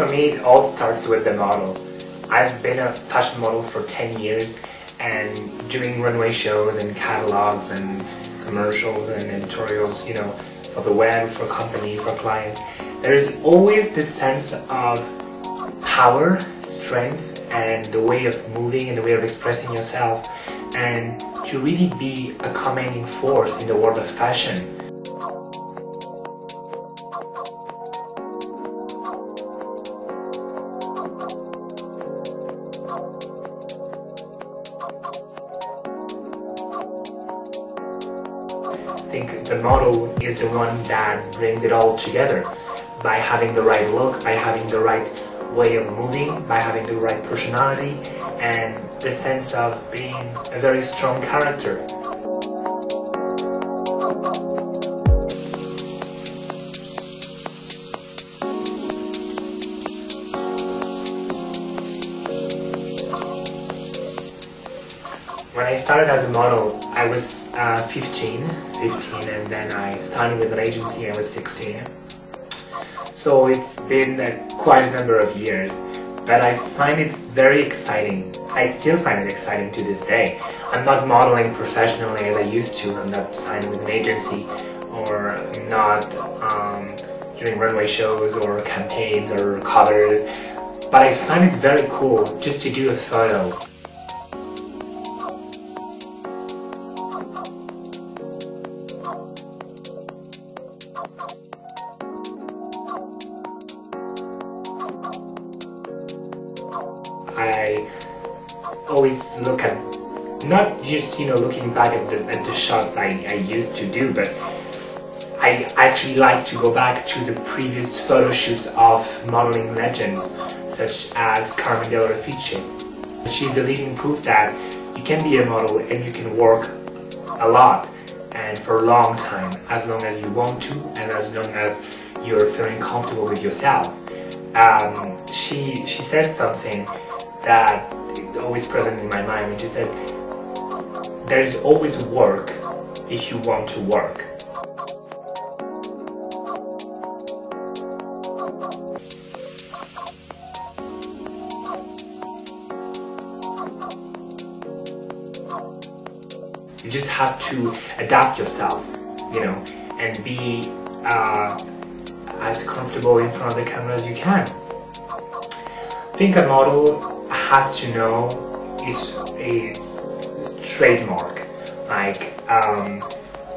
for me, it all starts with the model. I've been a fashion model for 10 years, and doing runway shows and catalogs and commercials and editorials, you know, for the web, for companies, for clients. There's always this sense of power, strength, and the way of moving and the way of expressing yourself, and to really be a commanding force in the world of fashion. I think the model is the one that brings it all together by having the right look, by having the right way of moving, by having the right personality, and the sense of being a very strong character. When I started as a model, I was 15, and then I started with an agency. I was 16. So it's been quite a number of years, but I find it very exciting. I still find it exciting to this day. I'm not modeling professionally as I used to. I'm not signed with an agency, or I'm not doing runway shows or campaigns or covers, but I find it very cool just to do a photo. I always look at, not just, you know, looking back at the shots I used to do, but I actually like to go back to the previous photo shoots of modeling legends such as Carmen Dell'Orefice. She's the living proof that you can be a model and you can work a lot and for a long time, as long as you want to and as long as you're feeling comfortable with yourself. She says something that is always present in my mind, when she says, there's always work if you want to work. You just have to adapt yourself, you know, and be as comfortable in front of the camera as you can. I think a model has to know its trademark. Like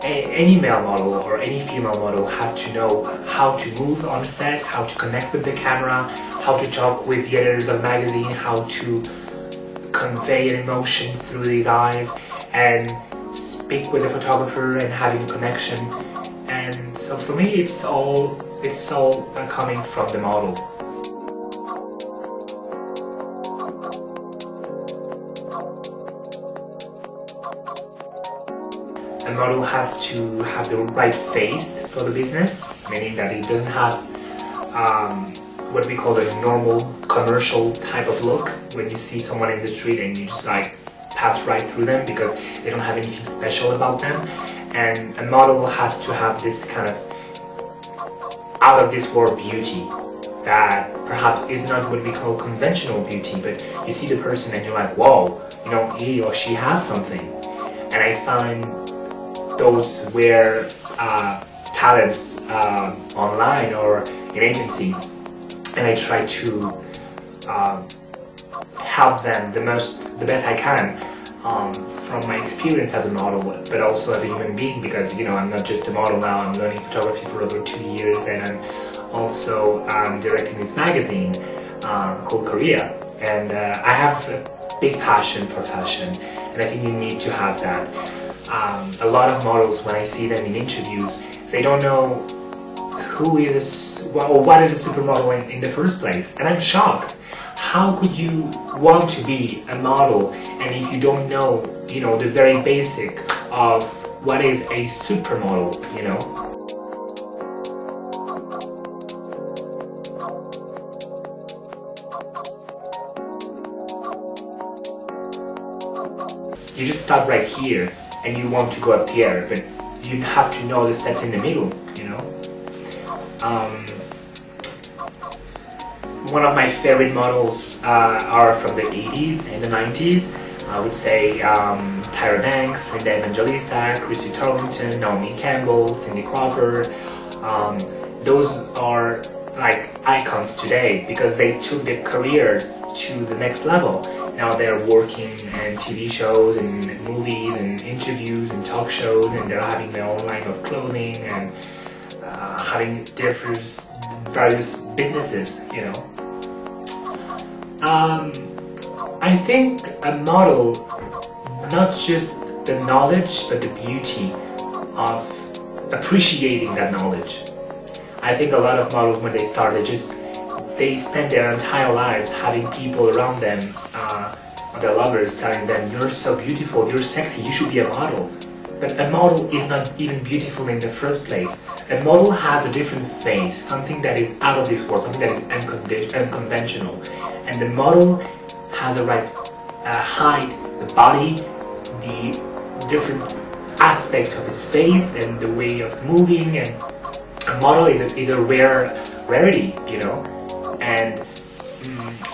any male model or any female model has to know how to move on set, how to connect with the camera, how to talk with the editors of the magazine, how to convey an emotion through these eyes, and speak with the photographer and having a connection. And so for me, it's all coming from the model. A model has to have the right face for the business, meaning that it doesn't have what we call a normal commercial type of look. When you see someone in the street and you just like pass right through them because they don't have anything special about them. And a model has to have this kind of out of this world beauty that perhaps is not what we call conventional beauty, but you see the person and you're like, whoa, you know, he or she has something. And I find those rare talents online or in agencies, and I try to help them the best I can from my experience as a model, but also as a human being, because, you know, I'm not just a model now. I'm learning photography for over 2 years, and I'm also directing this magazine called Korea. And I have a big passion for fashion, and I think you need to have that. A lot of models, when I see them in interviews, they don't know who is, or what is a supermodel in the first place, and I'm shocked. How could you want to be a model, and if you don't know, you know, the very basic of what is a supermodel, you know? You just start right here and you want to go up there, but you have to know the steps in the middle, you know? one of my favorite models are from the 80s and the 90s. I would say Tyra Banks, Linda Evangelista, Christy Turlington, Naomi Campbell, Cindy Crawford. Those are like icons today because they took their careers to the next level. Now they're working in TV shows and movies and interviews and talk shows, and they're having their own line of clothing and having various businesses, you know. I think a model, not just the knowledge, but the beauty of appreciating that knowledge. I think a lot of models, when they start, they spend their entire lives having people around them, their lovers, telling them, "You're so beautiful, you're sexy, you should be a model." But a model is not even beautiful in the first place. A model has a different face, something that is out of this world, something that is unconventional. And the model has a right height, the body, the different aspect of his face and the way of moving, and a model is a rarity, you know. And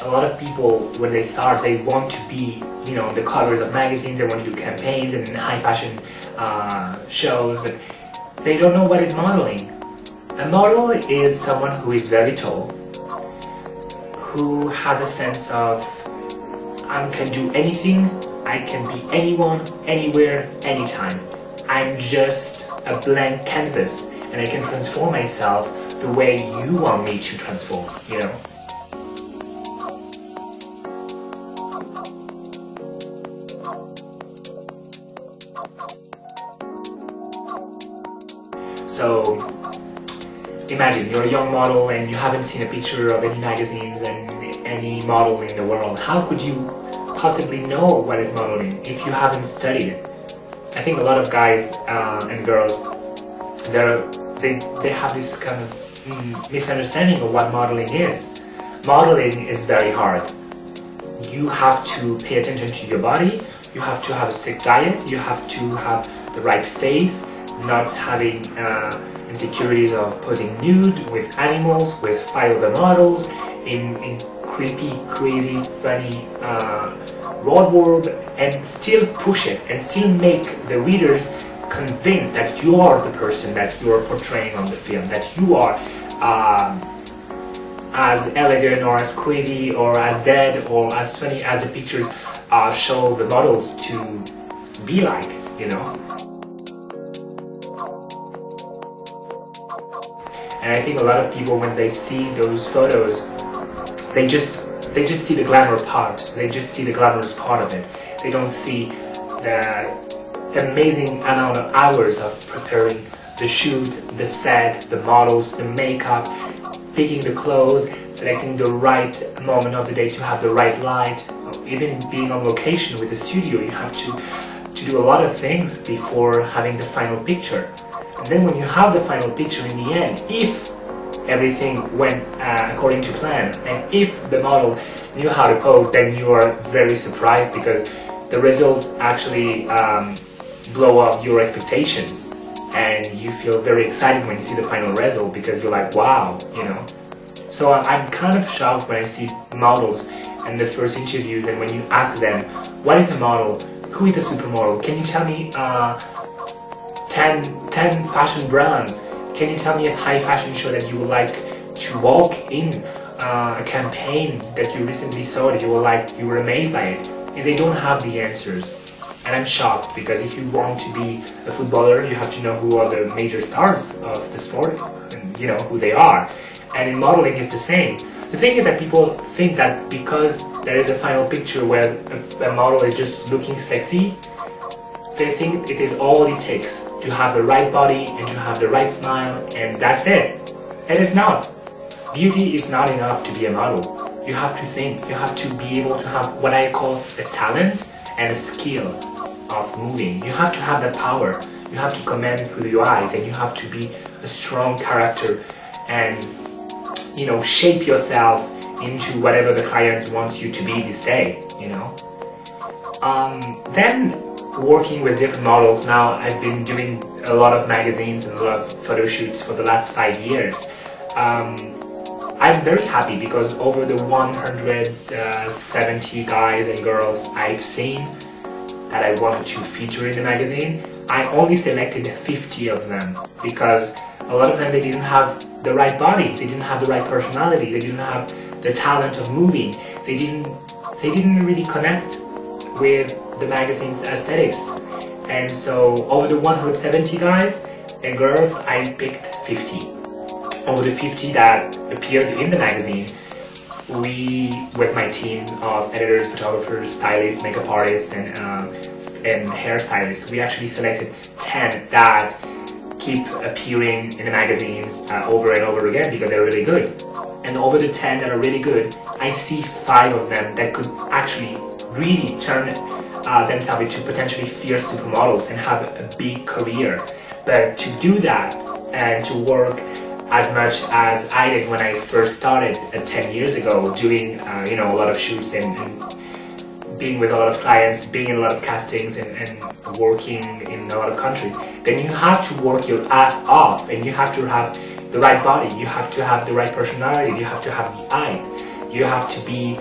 a lot of people, when they start, they want to be, you know, on the covers of magazines, they want to do campaigns and high fashion shows, but they don't know what is modeling. A model is someone who is very tall, who has a sense of, I can do anything, I can be anyone, anywhere, anytime. I'm just a blank canvas and I can transform myself the way you want me to transform, you know? So imagine you're a young model and you haven't seen a picture of any magazines and any model in the world. How could you possibly know what is modeling if you haven't studied it? I think a lot of guys and girls, they have this kind of misunderstanding of what modeling is. Modeling is very hard. You have to pay attention to your body, you have to have a strict diet, you have to have the right face, not having insecurities of posing nude with animals, with 5 other models, in creepy, crazy, funny wardrobe, and still push it and still make the readers convinced that you are the person that you are portraying on the film, that you are as elegant or as crazy or as dead or as funny as the pictures show the models to be like, you know. And I think a lot of people, when they see those photos, they just see the glamour part. They just see the glamorous part of it. They don't see the amazing amount of hours of preparing the shoot, the set, the models, the makeup, picking the clothes, selecting the right moment of the day to have the right light. Even being on location with the studio, you have to do a lot of things before having the final picture. And then when you have the final picture in the end, if everything went according to plan, and if the model knew how to pose, then you are very surprised because the results actually blow up your expectations, and you feel very excited when you see the final result because you're like, wow, you know. So I'm kind of shocked when I see models in the first interviews, and when you ask them, what is a model? Who is a supermodel? Can you tell me 10 fashion brands? Can you tell me a high fashion show that you would like to walk in? A campaign that you recently saw that you were amazed by it? And they don't have the answers. And I'm shocked, because if you want to be a footballer, you have to know who are the major stars of the sport, and you know who they are. And in modeling it's the same. The thing is that people think that because there is a final picture where a model is just looking sexy, they think it is all it takes to have the right body and to have the right smile, and that's it. And it's not. Beauty is not enough to be a model. You have to think, you have to be able to have what I call a talent and a skill of moving. You have to have that power. You have to command through your eyes, and you have to be a strong character and, you know, shape yourself into whatever the client wants you to be this day, you know. Then working with different models, now I've been doing a lot of magazines and a lot of photo shoots for the last 5 years. I'm very happy because over the 170 guys and girls I've seen that I wanted to feature in the magazine, I only selected 50 of them because a lot of them, they didn't have the right body, they didn't have the right personality, they didn't have the talent of moving, they didn't really connect with the magazine's aesthetics. And so over the 170 guys and girls, I picked 50. Over the 50 that appeared in the magazine, we, with my team of editors, photographers, stylists, makeup artists, and hairstylists, we actually selected 10 that keep appearing in the magazines over and over again because they're really good. And over the 10 that are really good, I see 5 of them that could actually really turn themselves into potentially fierce supermodels and have a big career. But to do that and to work as much as I did when I first started 10 years ago, doing a lot of shoots and being with a lot of clients, being in a lot of castings and working in a lot of countries, then you have to work your ass off and you have to have the right body, you have to have the right personality, you have to have the eye, you have to be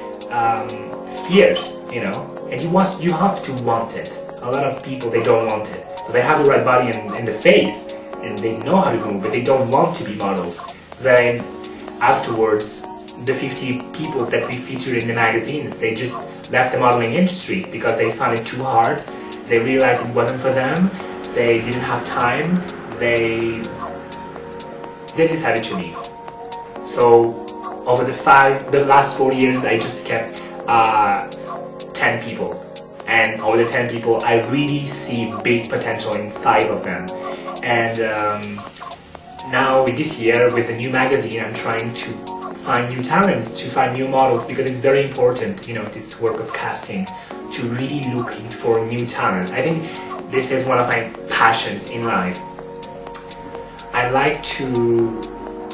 fierce, and you have to want it. A lot of people, they don't want it. So they have the right body in the face and they know how to move, but they don't want to be models. Then afterwards, the 50 people that we featured in the magazines, they just left the modeling industry because they found it too hard. They realized it wasn't for them. They didn't have time. They decided to leave. So over the last 4 years, I just kept 10 people. And over the 10 people, I really see big potential in 5 of them. And now this year with the new magazine, I'm trying to find new talents, to find new models, because it's very important, this work of casting, to really looking for new talents. I think this is one of my passions in life. I like to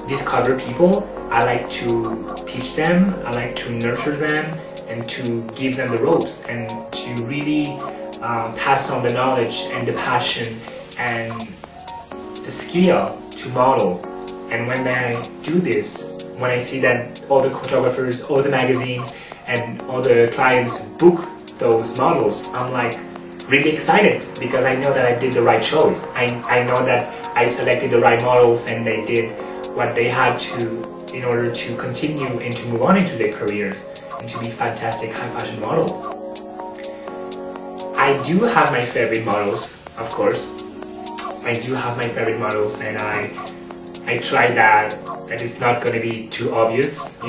discover people, I like to teach them, I like to nurture them, and to give them the ropes, and to really pass on the knowledge and the passion and the skill to model. And when I do this, when I see that all the photographers, all the magazines, and all the clients book those models, I'm like really excited because I know that I did the right choice. I know that I selected the right models and they did what they had to in order to continue and to move on into their careers and to be fantastic high fashion models. I do have my favorite models, of course. I do have my favorite models, and I try that it's not going to be too obvious,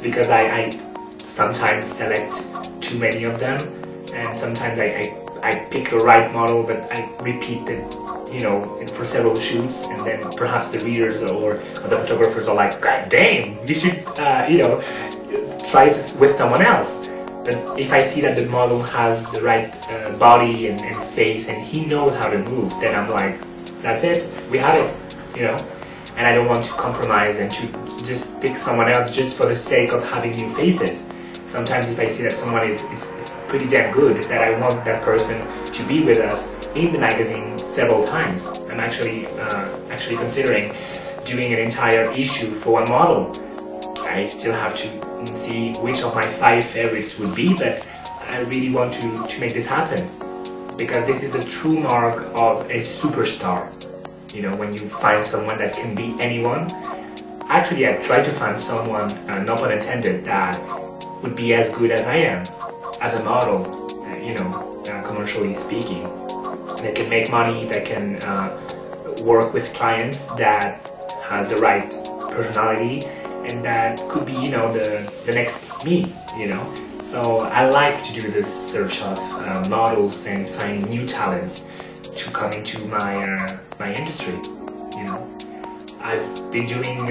because I sometimes select too many of them, and sometimes I pick the right model, but I repeat it, for several shoots, and then perhaps the readers or the photographers are like, God damn, you should, try it with someone else. But if I see that the model has the right body and face and he knows how to move, then I'm like, that's it, we have it, And I don't want to compromise and to just pick someone else just for the sake of having new faces. Sometimes if I see that someone is pretty damn good, that I want that person to be with us in the magazine several times. I'm actually considering doing an entire issue for one model. I still have to see which of my 5 favorites would be, but I really want to make this happen, because this is a true mark of a superstar. When you find someone that can be anyone. Actually, I try to find someone, no pun intended, that would be as good as I am as a model, commercially speaking. That can make money, that can work with clients, that has the right personality, and that could be, the next me, So I like to do this search of models and finding new talents to come into my industry, I've been doing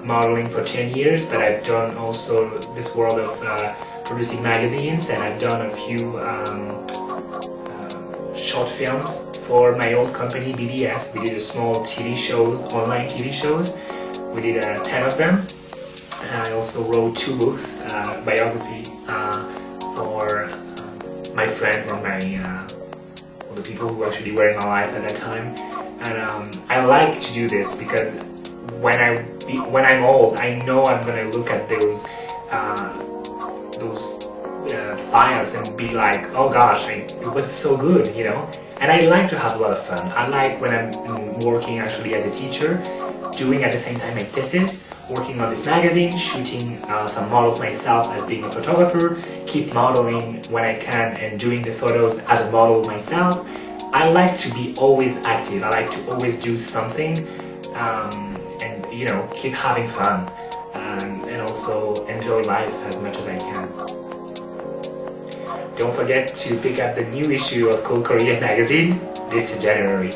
modeling for 10 years, but I've done also this world of producing magazines, and I've done a few short films for my old company, BBS. We did a small TV shows, online TV shows. We did 10 of them. And I also wrote 2 books, biography for my friends and all the people who actually were in my life at that time. And I like to do this because when I'm old, I know I'm gonna look at those files and be like, oh gosh, it was so good, you know. And I like to have a lot of fun. I like when I'm working actually as a teacher, doing at the same time my thesis, working on this magazine, shooting some models myself as being a photographer, keep modeling when I can and doing the photos as a model myself. I like to be always active. I like to always do something and, you know, keep having fun and also enjoy life as much as I can. Don't forget to pick up the new issue of Cool Korea magazine this January.